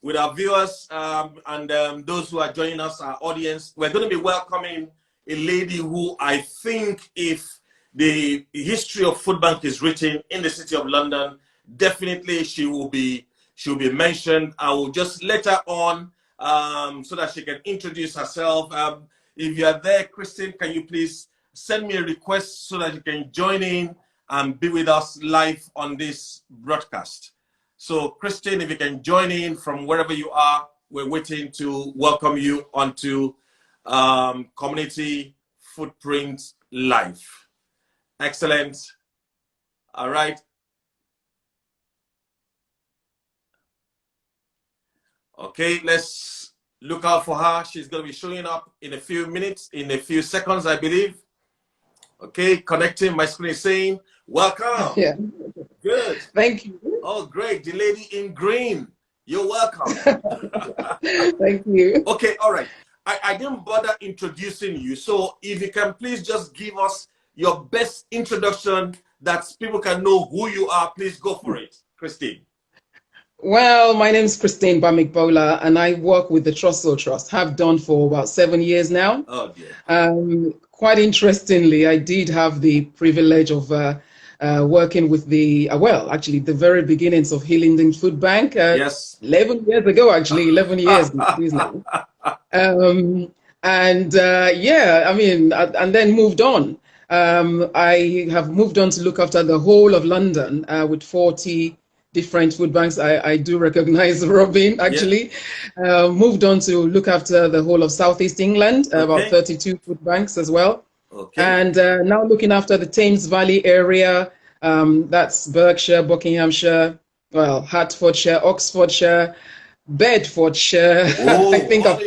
With our viewers and those who are joining us, our audience, we're going to be welcoming a lady who I think, if the history of Food Bank is written in the City of London, definitely she will be mentioned. I will just let her on so that she can introduce herself. If you are there, Christine, can you please send me a request so that you can join in and be with us live on this broadcast. So Christine, if you can join in from wherever you are, we're waiting to welcome you onto Community Footprint Live. Excellent. All right. Okay, let's look out for her. She's going to be showing up in a few minutes, in a few seconds, I believe. Okay, connecting. My screen is saying, welcome. Yeah. Good. Thank you. Oh, great. The lady in green. You're welcome. Thank you. Okay, all right. I didn't bother introducing you. So if you can please just give us your best introduction that people can know who you are, please go for it. Christine. Well, my name is Christine Bamigbola, and I work with the Trussell Trust. Have done for about 7 years now. Oh, dear. Quite interestingly, I did have the privilege of working with the, well, actually, the very beginnings of Hillingdon Food Bank. Yes. 11 years ago, actually, 11 years. Yeah, I mean, and then moved on. I have moved on to look after the whole of London with 40 different food banks. I do recognize Robin, actually. Moved on to look after the whole of Southeast England, about 32 food banks as well. Okay. And now looking after the Thames Valley area, that's Berkshire, Buckinghamshire, well, Hertfordshire, Oxfordshire, Bedfordshire. Oh, I think I've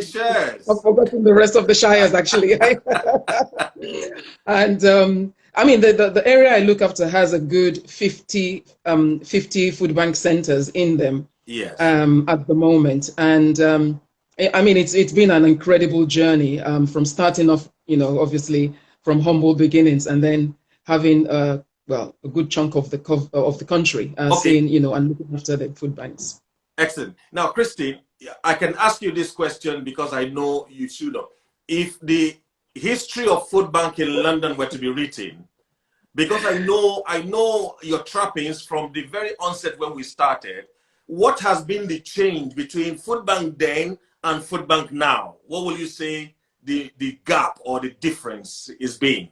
forgotten the rest of the shires, actually. And I mean, the area I look after has a good 50 food bank centers in them. Yes. At the moment. And I mean, it's been an incredible journey from starting off, you know, obviously from humble beginnings, and then having well, a good chunk of the country seeing, you know, and looking after the food banks. Excellent. Now, Christine, I can ask you this question because I know you should know. If the history of food bank in London were to be written, because I know your trappings from the very onset when we started, what has been the change between food bank then and food bank now? What will you say the gap or the difference is being?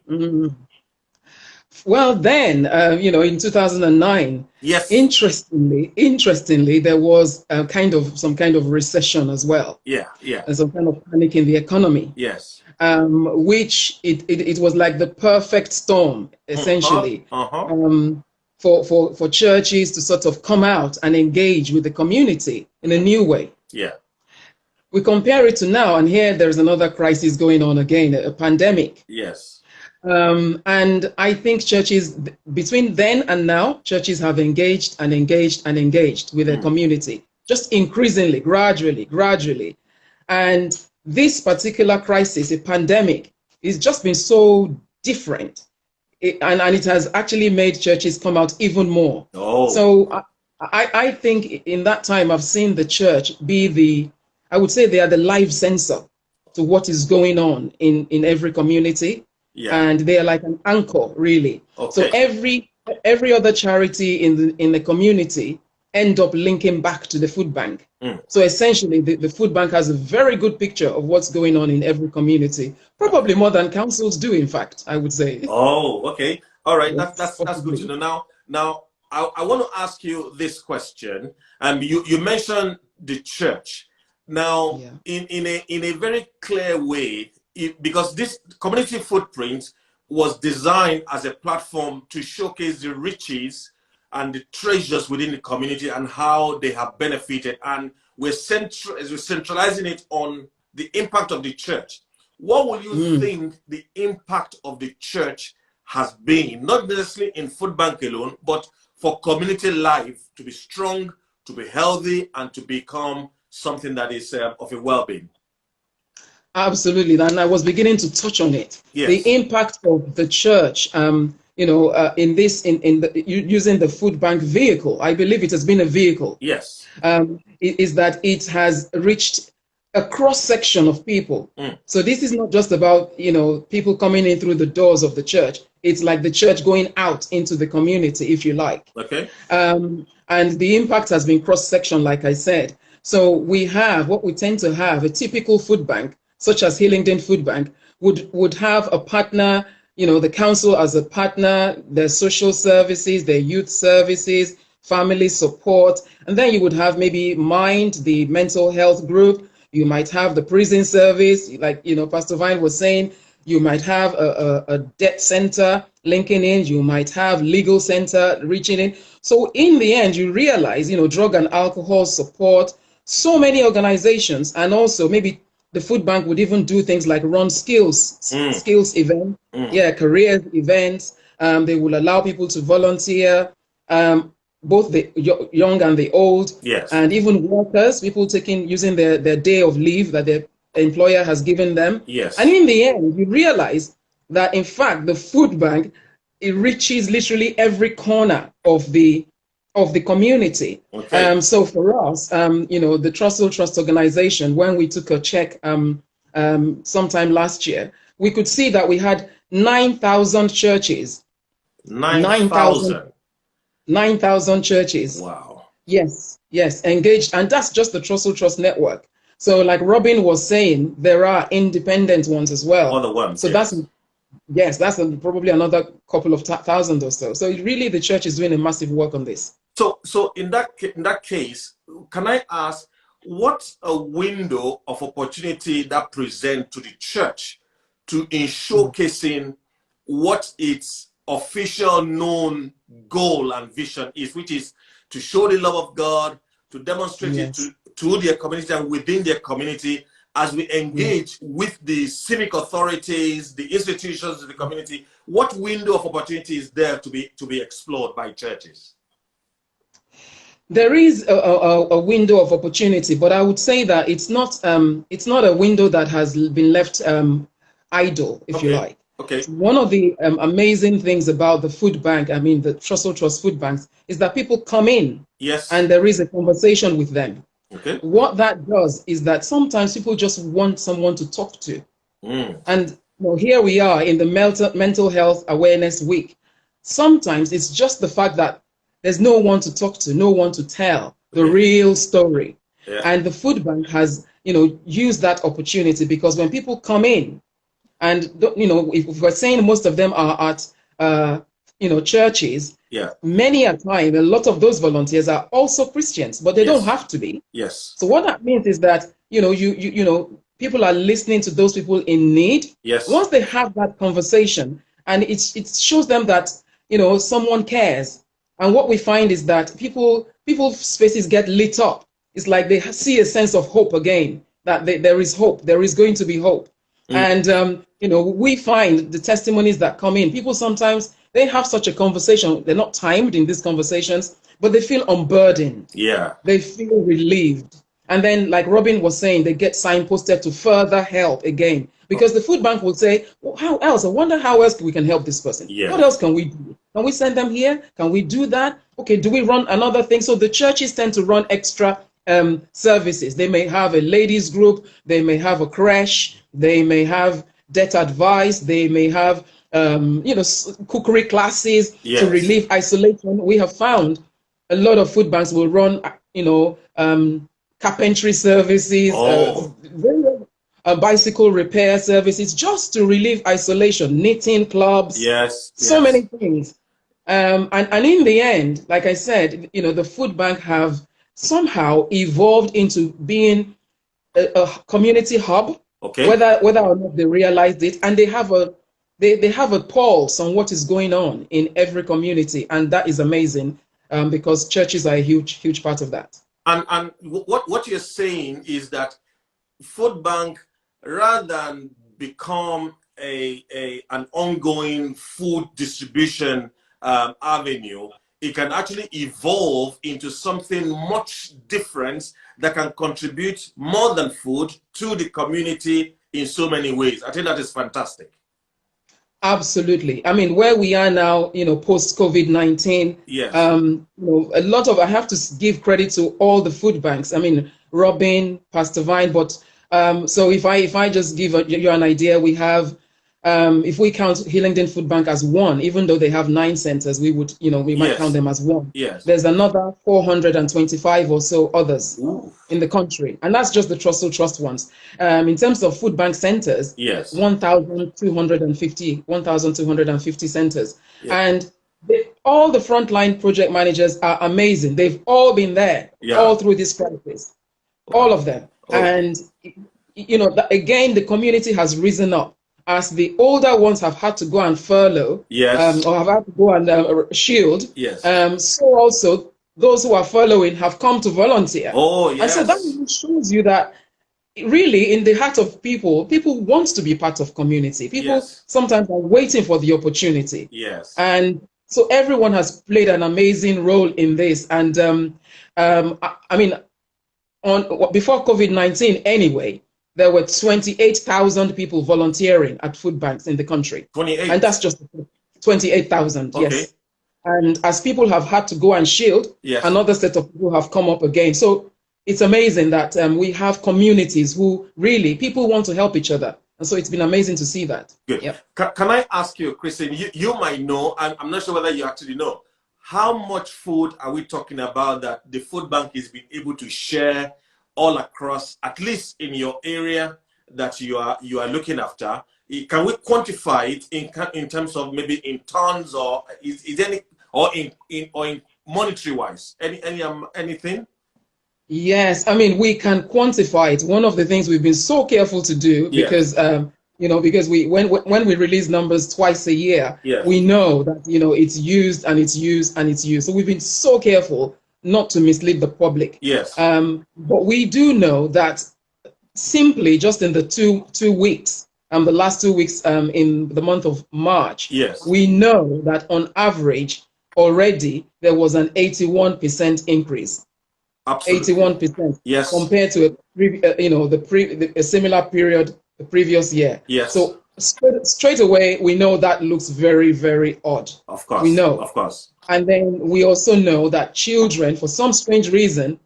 Well, then, you know, in 2009, yes, interestingly, there was some kind of recession as well. Yeah. And some kind of panic in the economy. Yes. Which it was like the perfect storm, essentially, for churches to sort of come out and engage with the community in a new way. Yeah. We compare it to now, and here there's another crisis going on again, a pandemic. Yes. And I think churches, between then and now, churches have engaged with their community, just increasingly, gradually. And this particular crisis, a pandemic, has just been so different. And it has actually made churches come out even more. Oh. So I think in that time, I've seen the church be I would say they are the live sensor to what is going on in every community. Yeah. And they are like an anchor, really. Okay. So every other charity in the community end up linking back to the food bank. So essentially, the food bank has a very good picture of what's going on in every community, probably more than councils do, in fact, I would say. Oh, okay. All right. That's good to know. Now, I want to ask you this question. You mentioned the church. Now, in a very clear way, because this community footprint was designed as a platform to showcase the riches and the treasures within the community and how they have benefited, and we're centralizing it on the impact of the church. What will you think the impact of the church has been, not necessarily in food bank alone, but for community life to be strong, to be healthy, and to become something that is of a well-being? Absolutely, and I was beginning to touch on it. Yes. The impact of the church, you know, using the food bank vehicle. I believe it has been a vehicle. Yes. Is that it has reached a cross section of people. So this is not just about, you know, people coming in through the doors of the church. It's like the church going out into the community, if you like. Okay. And the impact has been cross section, like I said. So we have what we tend to have, a typical food bank, such as Hillingdon Food Bank, would have a partner, you know, the council as a partner, their social services, their youth services, family support, and then you would have maybe Mind, the mental health group. You might have the prison service, like, you know, Pastor Vine was saying. You might have a debt center linking in. You might have legal center reaching in. So in the end, you realize, you know, drug and alcohol support, so many organizations, and also maybe the food bank would even do things like run skills events, career events. They will allow people to volunteer. both the young and the old, Yes. and even workers, people using their day of leave that their employer has given them. Yes. And in the end, you realize that in fact the food bank, it reaches literally every corner of the community. Okay. So for us, the Trussell Trust organization, when we took a check sometime last year, we could see that we had 9,000 churches. 9,000. 9,000 churches. Wow. Yes, engaged. And that's just the Trussell Trust network. So like Robin was saying, there are independent ones as well. Other ones. So yes. that's probably another couple of thousand or so. So really the church is doing a massive work on this. So in that case, can I ask, what's a window of opportunity that presents to the church in showcasing what its official known goal and vision is, which is to show the love of God, to demonstrate it to their community and within their community, as we engage with the civic authorities, the institutions of the community? What window of opportunity is there to be explored by churches? There is a window of opportunity, but I would say that it's not a window that has been left idle, if you like. Okay. One of the amazing things about the food bank, the Trussell Trust food banks, is that people come in, and there is a conversation with them. Okay. What that does is that sometimes people just want someone to talk to. And here we are in the Mental Health Awareness Week. Sometimes it's just the fact that there's no one to talk to, no one to tell the real story. Yeah. And the food bank has, used that opportunity, because when people come in, and if we're saying most of them are at churches, many a time a lot of those volunteers are also Christians, but they don't have to be. Yes. So what that means is that people are listening to those people in need. Yes. Once they have that conversation, and it shows them that someone cares. And what we find is that people's faces get lit up. It's like they see a sense of hope again, that there is hope, there is going to be hope. And we find the testimonies that come in, people sometimes, they have such a conversation, they're not timed in these conversations, but they feel unburdened. Yeah. They feel relieved. And then, like Robin was saying, they get signposted to further help again. Because the food bank will say, well, how else? I wonder how else we can help this person. Yeah. What else can we do? Can we send them here? Can we do that? Okay, do we run another thing? So the churches tend to run extra services. They may have a ladies group, they may have a creche, they may have debt advice, they may have cookery classes to relieve isolation. We have found a lot of food banks will run carpentry services, bicycle repair services, just to relieve isolation, knitting clubs, so many things. And in the end, like I said, the food bank have somehow evolved into being a community hub, whether or not they realized it, and they have a pulse on what is going on in every community, and that is amazing, because churches are a huge part of that. And what you're saying is that food bank, rather than become an ongoing food distribution avenue, it can actually evolve into something much different that can contribute more than food to the community in so many ways. I think that is fantastic. Absolutely. Where we are now, post COVID-19, a lot of, I have to give credit to all the food banks. Robin, Pastor Vine, but so if I just give you an idea, we have, if we count Hillingdon Food Bank as one, even though they have 9 centers, we would, we might count them as one. Yes. There's another 425 or so others in the country, and that's just the Trussell Trust ones. In terms of food bank centers, 1,250 centers, and all the frontline project managers are amazing. They've all been there all through this crisis, all of them. And again, the community has risen up. As the older ones have had to go and furlough, or have had to go and shield, so also those who are furloughing have come to volunteer. And so that really shows you that really in the heart of people want to be part of community. People sometimes are waiting for the opportunity. And So everyone has played an amazing role in this. And I mean, before COVID-19 anyway, there were 28,000 people volunteering at food banks in the country. 28. And that's just 28,000, Okay. yes. And as people have had to go and shield, yes, another set of people have come up again. So it's amazing that we have communities who really, people want to help each other. And so it's been amazing to see that. Good. Yep. Can I ask you, Christine, you might know, and I'm not sure whether you actually know, how much food are we talking about that the food bank is being able to share all across, at least in your area that you are looking after? Can we quantify it in terms of maybe in tons, or is any, or in monetary wise, anything? Yes, I mean, we can quantify it. One of the things we've been so careful to do, because you know, because when we release numbers twice a year, we know that, you know, it's used and it's used and it's used. So we've been so careful not to mislead the public. Yes. But we do know that simply just in the two weeks, the last 2 weeks in the month of March, yes, we know that on average already there was an 81% increase. Absolutely. 81%. Yes. Compared to a similar period the previous year. Yes. So straight away we know that looks very, very odd. Of course. We know. Of course. And then we also know that children, for some strange reason,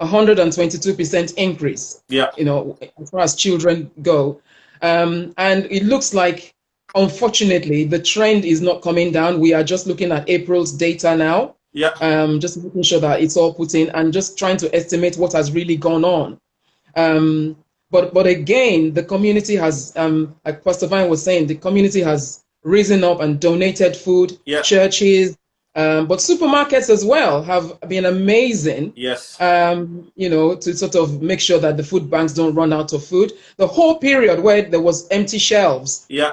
122% increase. Yeah. You know, as far as children go, and it looks like, unfortunately, the trend is not coming down. We are just looking at April's data now. Yeah. Just making sure that it's all put in and just trying to estimate what has really gone on. But again, the community has, like Pastor Vine was saying, the community has risen up and donated food. Yeah. Churches, but supermarkets as well have been amazing. Yes. You know, to sort of make sure that the food banks don't run out of food. The whole period where there was empty shelves, yeah,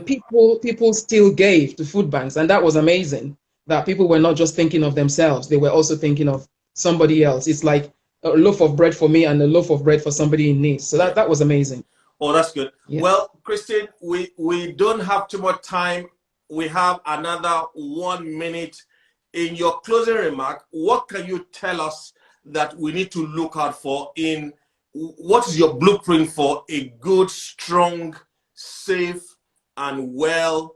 people still gave to food banks, and that was amazing. That people were not just thinking of themselves; they were also thinking of somebody else. It's like a loaf of bread for me and a loaf of bread for somebody in need. So that was amazing. Oh, that's good. Yeah. Well, Christine, we don't have too much time. We have another 1 minute. In your closing remark, what can you tell us that we need to look out for in what is your blueprint for a good, strong, safe, and well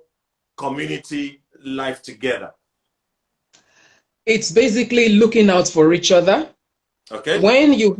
community life together? It's basically looking out for each other. Okay. When you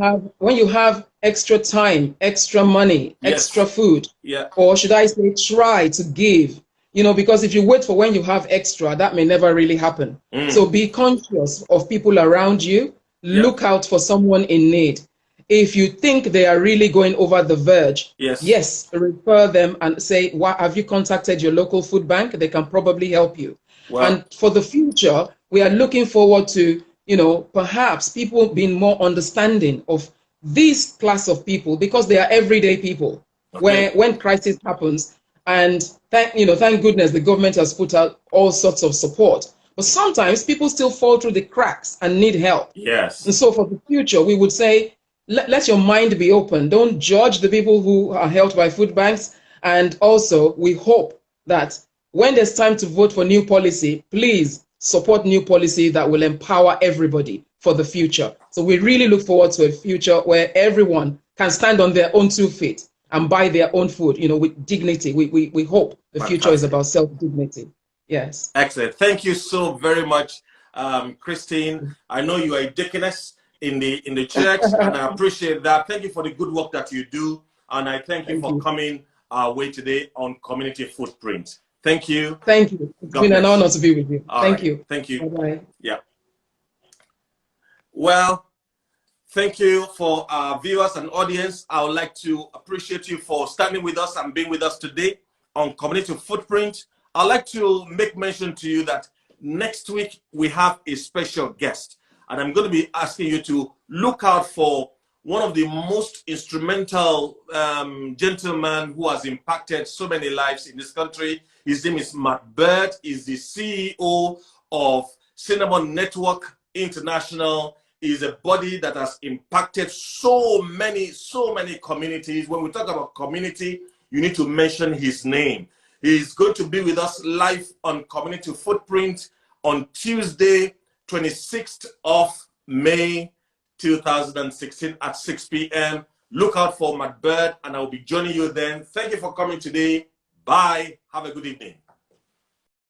have extra time, extra money, yes, extra food, yeah, or should I say try to give, you know, because if you wait for when you have extra, that may never really happen. So be conscious of people around you. Yeah. Look out for someone in need. If you think they are really going over the verge, yes, refer them and say, have you contacted your local food bank? They can probably help you. Wow. And for the future, we are looking forward to, you know, perhaps people being more understanding of this class of people, because they are everyday people. Okay. When crisis happens, and thank goodness the government has put out all sorts of support. But sometimes people still fall through the cracks and need help. Yes. And so for the future, we would say, let your mind be open. Don't judge the people who are helped by food banks. And also, we hope that when there's time to vote for new policy, please support new policy that will empower everybody for the future. So we really look forward to a future where everyone can stand on their own 2 feet and buy their own food, you know, with dignity. We hope the future is about self-dignity. Yes. Excellent. Thank you so very much, Christine. I know you are a deaconess in the church, and I appreciate that. Thank you for the good work that you do, and I thank you for coming our way today on Community Footprint. Thank you. Thank you. It's been an honor to be with you. Thank you. Thank you. Bye-bye. Yeah. Well, thank you for our viewers and audience. I would like to appreciate you for standing with us and being with us today on Community Footprint. I'd like to make mention to you that next week we have a special guest, and I'm going to be asking you to look out for one of the most instrumental gentlemen who has impacted so many lives in this country. His name is Matt Bird. He's the CEO of Cinnamon Network International. Is a body that has impacted so many communities. When we talk about community, you need to mention his name. He's going to be with us live on Community Footprint on Tuesday, 26th of May 2016 at 6 p.m. Look out for Matt Bird, and I will be joining you then. Thank you for coming today. Bye. Have a good evening.